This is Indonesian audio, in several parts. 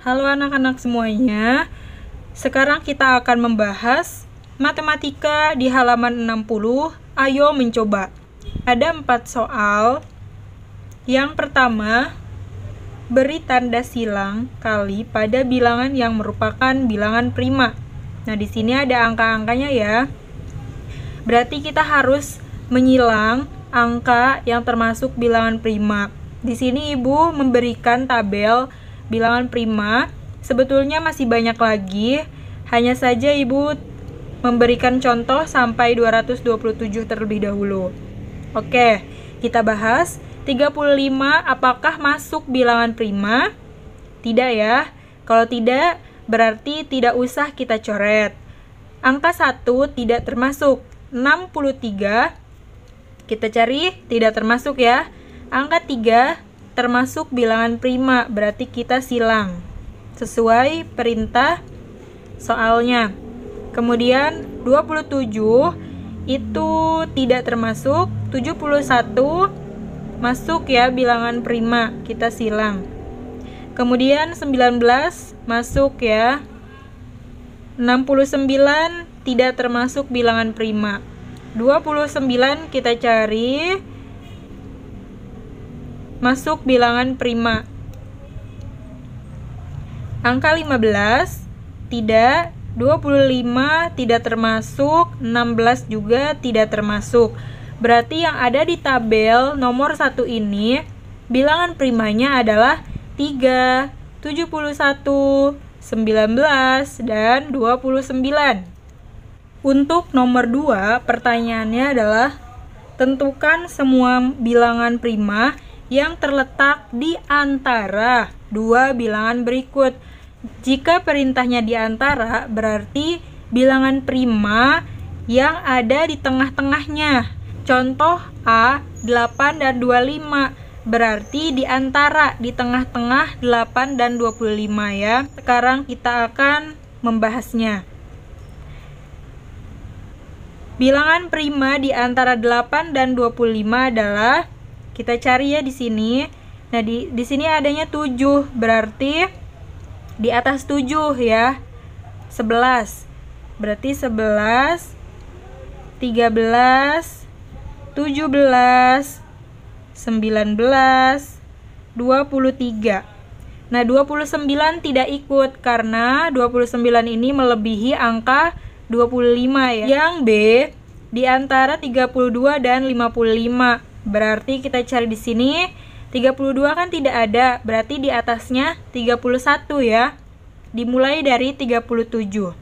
Halo anak-anak semuanya. Sekarang kita akan membahas matematika di halaman 60. Ayo mencoba. Ada 4 soal. Yang pertama, beri tanda silang kali pada bilangan yang merupakan bilangan prima. Nah, di sini ada angka-angkanya ya. Berarti kita harus menyilang angka yang termasuk bilangan prima. Di sini Ibu memberikan tabel bilangan prima. Sebetulnya masih banyak lagi, hanya saja Ibu memberikan contoh sampai 227 terlebih dahulu. Oke, kita bahas. 35 apakah masuk bilangan prima? Tidak ya. Kalau tidak, berarti tidak usah kita coret. Angka 1 tidak termasuk. 63 kita cari tidak termasuk ya. Angka 3 termasuk bilangan prima, berarti kita silang sesuai perintah soalnya. Kemudian 27 itu tidak termasuk. 71 masuk ya bilangan prima, kita silang. Kemudian 19 masuk ya. 69 tidak termasuk bilangan prima. 29 kita cari masuk bilangan prima. Angka 15 tidak, 25 tidak termasuk, 16 juga tidak termasuk. Berarti yang ada di tabel nomor 1 ini bilangan primanya adalah 3, 71, 19, dan 29. Untuk nomor 2, pertanyaannya adalah tentukan semua bilangan prima yang terletak di antara dua bilangan berikut. Jika perintahnya di antara, berarti bilangan prima yang ada di tengah-tengahnya. Contoh A, 8 dan 25. Berarti di antara, di tengah-tengah 8 dan 25 ya. Sekarang kita akan membahasnya. Bilangan prima di antara 8 dan 25 adalah, kita cari ya di sini. Nah, di sini adanya 7, berarti di atas 7 ya. 11. Berarti 11, 13, 17, 19, 23. Nah, 29 tidak ikut karena 29 ini melebihi angka 25 ya. Yang B di antara 32 dan 55. Berarti kita cari di sini 32 kan tidak ada, berarti di atasnya 31 ya. Dimulai dari 37.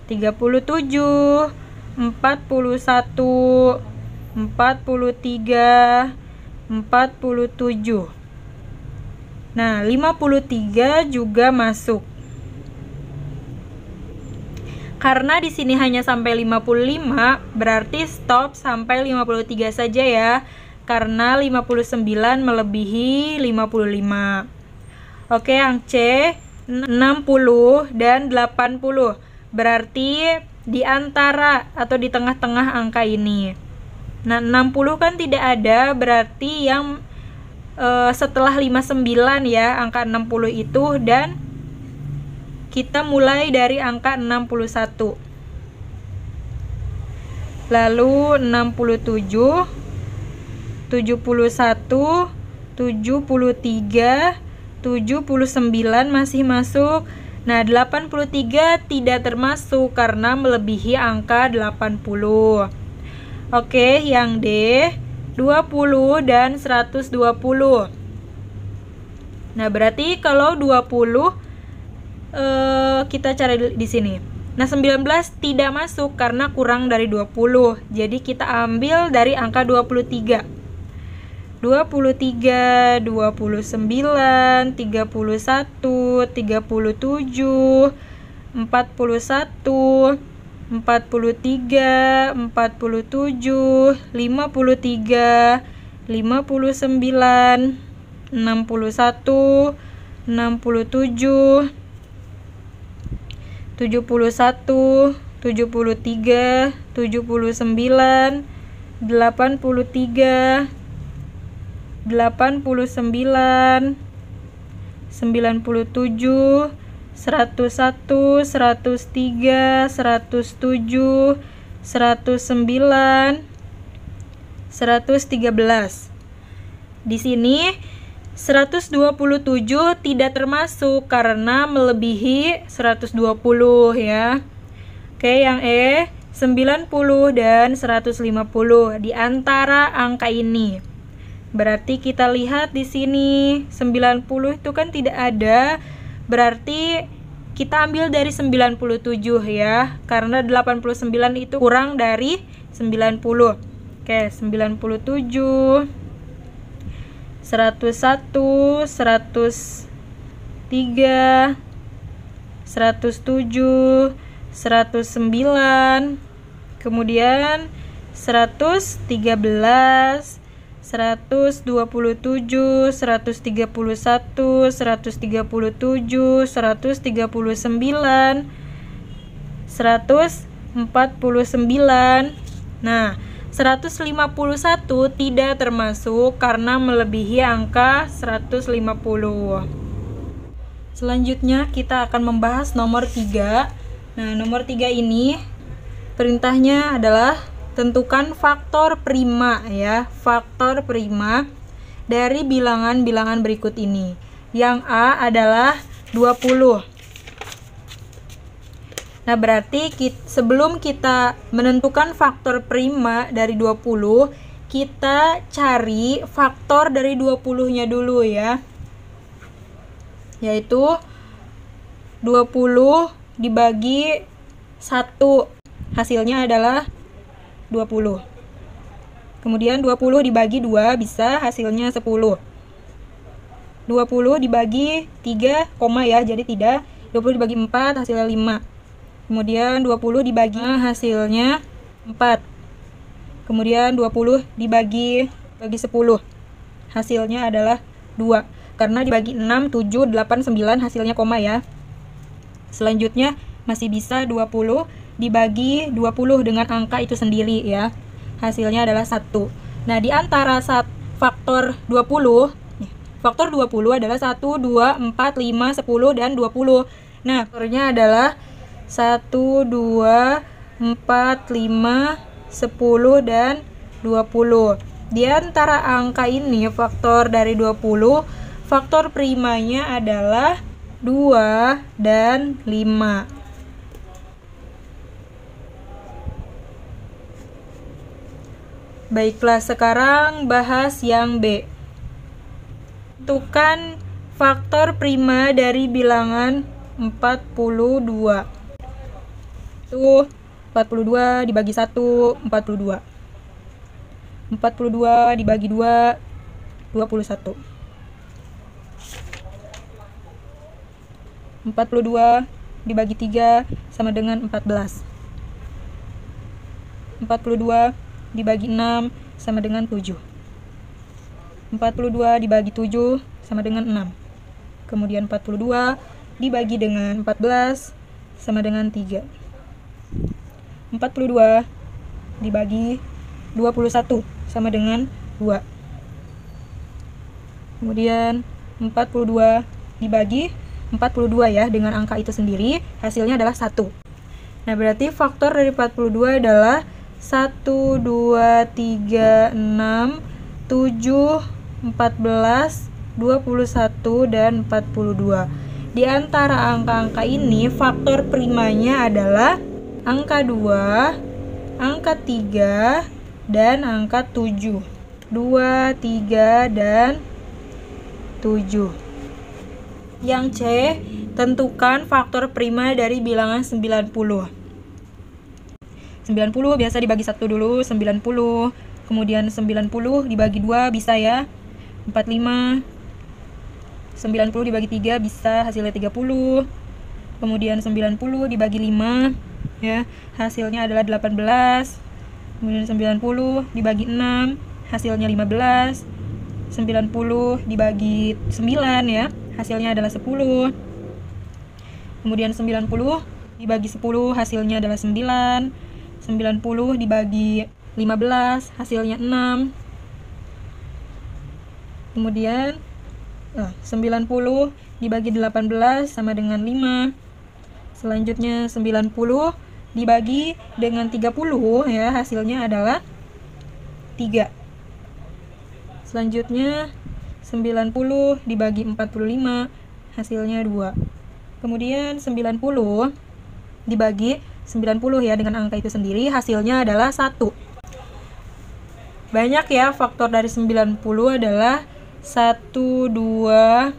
37, 41, 43, 47. Nah, 53 juga masuk. Karena di sini hanya sampai 55, berarti stop sampai 53 saja ya. Karena 59 melebihi 55. Oke, yang C 60 dan 80. Berarti di antara atau di tengah-tengah angka ini. Nah, 60 kan tidak ada, berarti yang setelah 59 ya, angka 60 itu, dan kita mulai dari angka 61. Lalu 67, 71, 73, 79 masih masuk. Nah, 83 tidak termasuk karena melebihi angka 80. Oke, yang D 20 dan 120. Nah, berarti kalau 20 kita cari di sini. Nah, 19 tidak masuk karena kurang dari 20. Jadi kita ambil dari angka 23. 23, 29, 31, 37, 41, 43, 47, 53, 59, 61, 67, 71, 73, 79, 83, 89, 97, 101, 103, 107, 109, 113. Di sini 127 tidak termasuk karena melebihi 120 ya. Oke, yang E 90 dan 150 di antara angka ini. Berarti kita lihat di sini 90 itu kan tidak ada. Berarti kita ambil dari 97 ya. Karena 89 itu kurang dari 90. Oke, 97, 101, 103, 107, 109, kemudian 113, 127, 131, 137, 139, 149. Nah, 151 tidak termasuk karena melebihi angka 150. Selanjutnya kita akan membahas nomor 3. Nah, nomor 3 ini perintahnya adalah tentukan faktor prima ya, faktor prima dari bilangan-bilangan berikut ini. Yang A adalah 20. Nah, berarti sebelum kita menentukan faktor prima dari 20, kita cari faktor dari 20-nya dulu ya. Yaitu 20 dibagi 1, hasilnya adalah 20. Kemudian 20 dibagi 2 bisa hasilnya 10. 20 dibagi 3, koma ya, jadi tidak. 20 dibagi 4 hasilnya 5. Kemudian 20 dibagi hasilnya 4. Kemudian 20 dibagi 10 hasilnya adalah 2. Karena dibagi 6, 7, 8, 9 hasilnya koma ya. Selanjutnya masih bisa 20 dibagi 20 dengan angka itu sendiri ya. Hasilnya adalah 1. Nah, di antara faktor 20, faktor 20 adalah 1, 2, 4, 5, 10, dan 20. Nah, faktornya adalah 1, 2, 4, 5, 10, dan 20. Di antara angka ini, faktor dari 20, faktor primanya adalah 2 dan 5. Baiklah, sekarang bahas yang B. Tentukan faktor prima dari bilangan 42. Itu 42 dibagi 1, 42. 42 dibagi 2, 21. 42 dibagi 3 sama dengan 14. 42 dibagi 6 sama dengan 7. 42 dibagi 7 sama dengan 6. Kemudian 42 dibagi dengan 14 sama dengan 3. 42 dibagi 21 sama dengan 2. Kemudian 42 dibagi 42 ya, dengan angka itu sendiri, hasilnya adalah 1. Nah, berarti faktor dari 42 adalah 1, 2, 3, 6, 7, 14, 21, dan 42. Di antara angka-angka ini, faktor primanya adalah angka 2, angka 3, dan angka 7. 2, 3, dan 7. Yang C, tentukan faktor prima dari bilangan 90. 90 biasa dibagi 1 dulu, 90. Kemudian 90 dibagi 2 bisa ya, 45. 90 dibagi 3 bisa hasilnya 30. Kemudian 90 dibagi 5 ya, hasilnya adalah 18. Kemudian 90 dibagi 6 hasilnya 15. 90 dibagi 9 ya, hasilnya adalah 10. Kemudian 90 dibagi 10 hasilnya adalah 9. 90 dibagi 15 hasilnya 6. Kemudian 90 dibagi 18 sama dengan 5. Selanjutnya 90 dibagi dengan 30 ya, hasilnya adalah 3. Selanjutnya 90 dibagi 45, hasilnya 2. Kemudian 90 dibagi 90 ya dengan angka itu sendiri, hasilnya adalah 1. Banyak ya, faktor dari 90 adalah 1, 2,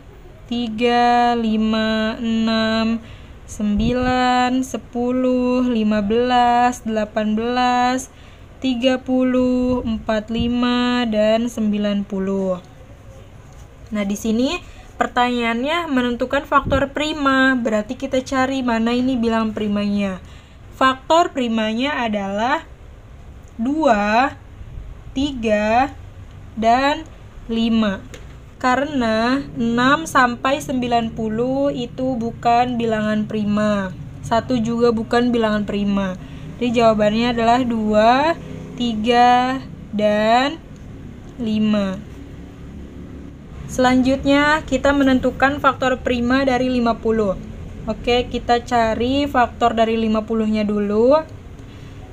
3, 5, 6, 9, 10, 15, 18, 30, 45, dan 90. Nah, di sini pertanyaannya menentukan faktor prima, berarti kita cari mana ini bilangan primanya. Faktor primanya adalah 2, 3, dan 5. Karena 6 sampai 90 itu bukan bilangan prima. 1 juga bukan bilangan prima. Jadi jawabannya adalah 2, 3, dan 5. Selanjutnya kita menentukan faktor prima dari 50. Oke, kita cari faktor dari 50-nya dulu.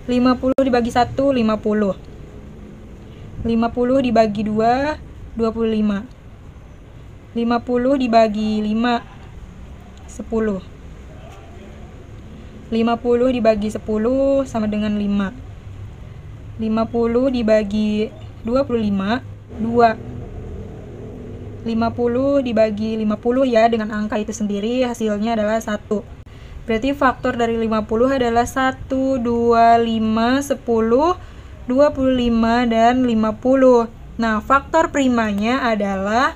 50 dibagi 1, 50. 50 dibagi 2, 25. 50 dibagi 5, 10. 50 dibagi 10 sama dengan 5. 50 dibagi 25, 2. 50 dibagi 50 ya, dengan angka itu sendiri hasilnya adalah 1. Berarti faktor dari 50 adalah 1, 2, 5, 10, 25, dan 50. Nah, faktor primanya adalah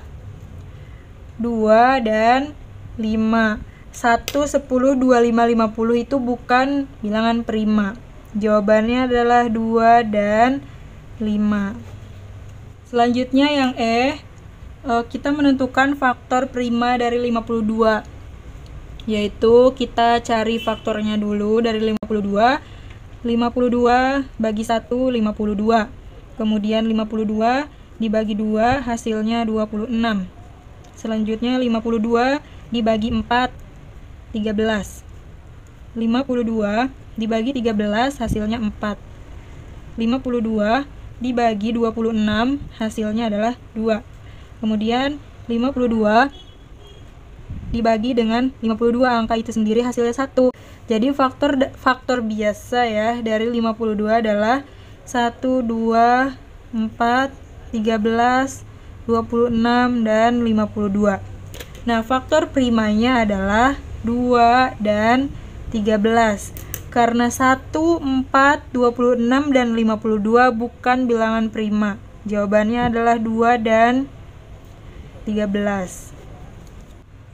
2 dan 5. 1, 10, 25, 50 itu bukan bilangan prima. Jawabannya adalah 2 dan 5. Selanjutnya yang kita menentukan faktor prima dari 52. Yaitu kita cari faktornya dulu dari 52. 52 bagi 1, 52. Kemudian 52 dibagi 2, hasilnya 26. Selanjutnya 52 dibagi 4, 13. 52 dibagi 13, hasilnya 4. 52 dibagi 26, hasilnya adalah 2. Kemudian 52 dibagi dengan 52, angka itu sendiri hasilnya 1. Jadi faktor biasa ya dari 52 adalah 1, 2, 4, 13, 26, dan 52. Nah, faktor primanya adalah 2 dan 13. Karena 1, 4, 26, dan 52 bukan bilangan prima. Jawabannya adalah 2 dan 13.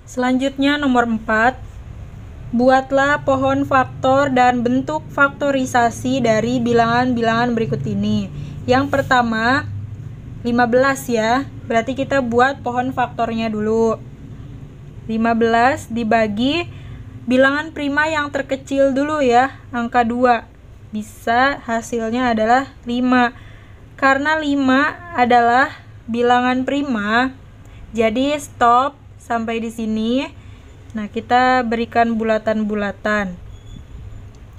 Selanjutnya nomor 4. Buatlah pohon faktor dan bentuk faktorisasi dari bilangan-bilangan berikut ini. Yang pertama 15 ya. Berarti kita buat pohon faktornya dulu. 15 dibagi bilangan prima yang terkecil dulu ya, angka 2. Bisa hasilnya adalah 5. Karena 5 adalah bilangan prima, jadi stop sampai di sini. Nah, kita berikan bulatan-bulatan.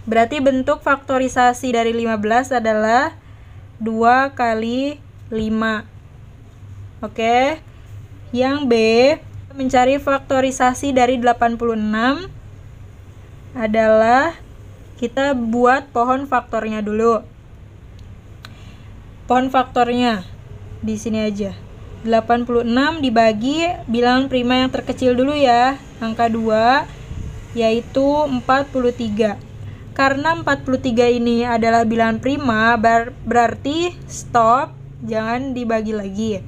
Berarti bentuk faktorisasi dari 15 adalah 2 kali 5. Oke. Yang B, mencari faktorisasi dari 86 adalah kita buat pohon faktornya dulu. Pohon faktornya di sini aja. 86 dibagi bilangan prima yang terkecil dulu ya, angka 2, yaitu 43. Karena 43 ini adalah bilangan prima, berarti stop, jangan dibagi lagi.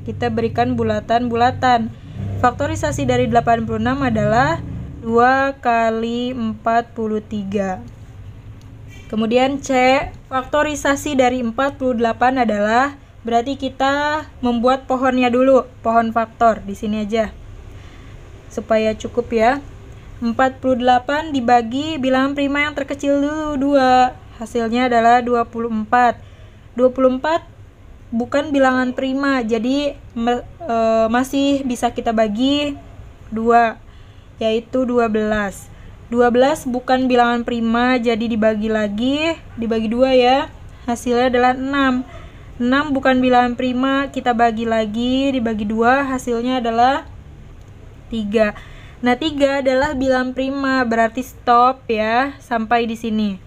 Kita berikan bulatan-bulatan. Faktorisasi dari 86 adalah 2 kali 43. Kemudian C, faktorisasi dari 48 adalah, berarti kita membuat pohonnya dulu, pohon faktor di sini aja supaya cukup ya. 48 dibagi bilangan prima yang terkecil dulu, 2, hasilnya adalah 24. 24 bukan bilangan prima, jadi masih bisa kita bagi 2, yaitu 12. 12 bukan bilangan prima, jadi dibagi lagi, dibagi 2 ya. Hasilnya adalah 6. 6 bukan bilangan prima, kita bagi lagi, dibagi 2, hasilnya adalah 3. Nah, 3 adalah bilangan prima, berarti stop ya, sampai di sini.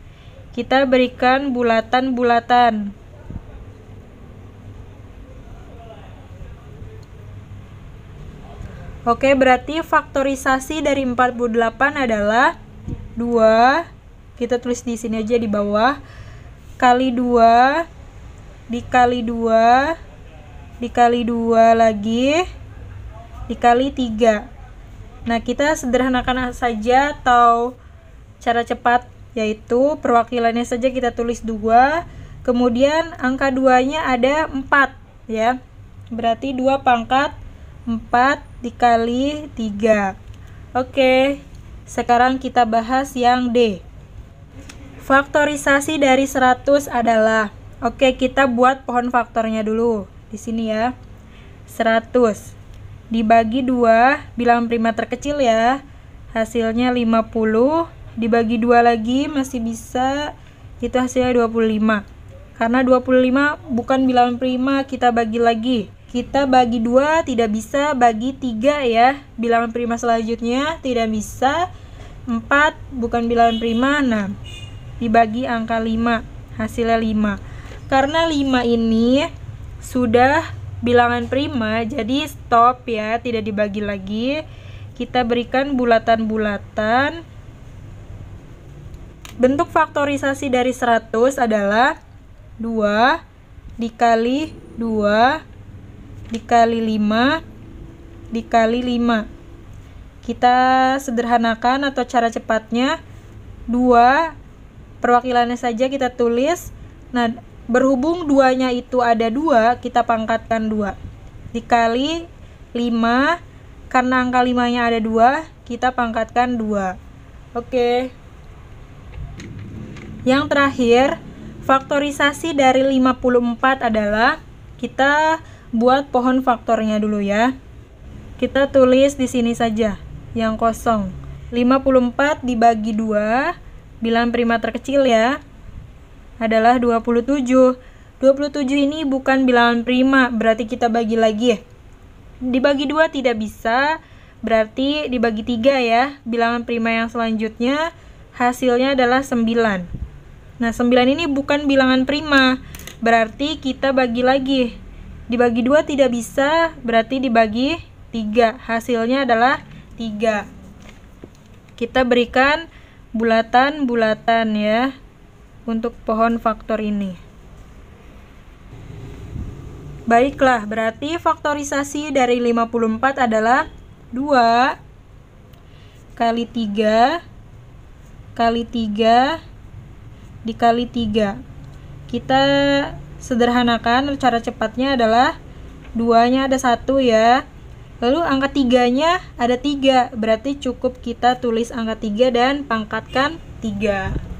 Kita berikan bulatan-bulatan. Oke, berarti faktorisasi dari 48 adalah 2. Kita tulis di sini aja di bawah. Kali 2, dikali 2, dikali 2 lagi, dikali 3. Nah, kita sederhanakan saja atau cara cepat, yaitu perwakilannya saja kita tulis 2. Kemudian angka 2-nya ada 4 ya. Berarti 2 pangkat 4 dikali 3. Oke, sekarang kita bahas yang D. Faktorisasi dari 100 adalah, oke, kita buat pohon faktornya dulu di sini ya. 100 dibagi 2, bilangan prima terkecil ya. Hasilnya 50, dibagi 2 lagi masih bisa, itu hasilnya 25. Karena 25 bukan bilangan prima, kita bagi lagi. Kita bagi 2 tidak bisa, bagi 3 ya. Bilangan prima selanjutnya tidak bisa. 4 bukan bilangan prima. Nah, dibagi angka 5, hasilnya 5. Karena 5 ini sudah bilangan prima, jadi stop ya, tidak dibagi lagi. Kita berikan bulatan-bulatan. Bentuk faktorisasi dari 100 adalah 2 dikali 2 dikali 5 dikali 5. Kita sederhanakan atau cara cepatnya, 2 perwakilannya saja kita tulis. Nah, berhubung 2-nya itu ada 2, kita pangkatkan 2 dikali 5. Karena angka 5-nya ada 2, kita pangkatkan 2. Oke. Yang terakhir, faktorisasi dari 54 adalah, kita buat pohon faktornya dulu ya. Kita tulis di sini saja yang kosong. 54 dibagi 2, bilangan prima terkecil ya, adalah 27. 27 ini bukan bilangan prima, berarti kita bagi lagi. Dibagi 2 tidak bisa, berarti dibagi 3 ya. Bilangan prima yang selanjutnya hasilnya adalah 9. Nah, 9 ini bukan bilangan prima, berarti kita bagi lagi. Dibagi 2 tidak bisa, berarti dibagi 3. Hasilnya adalah 3. Kita berikan bulatan-bulatan ya untuk pohon faktor ini. Baiklah, berarti faktorisasi dari 54 adalah 2 kali 3 kali 3 dikali 3. Kita sederhanakan, cara cepatnya adalah 2-nya ada 1 ya. Lalu angka 3-nya ada 3, berarti cukup kita tulis angka 3 dan pangkatkan 3.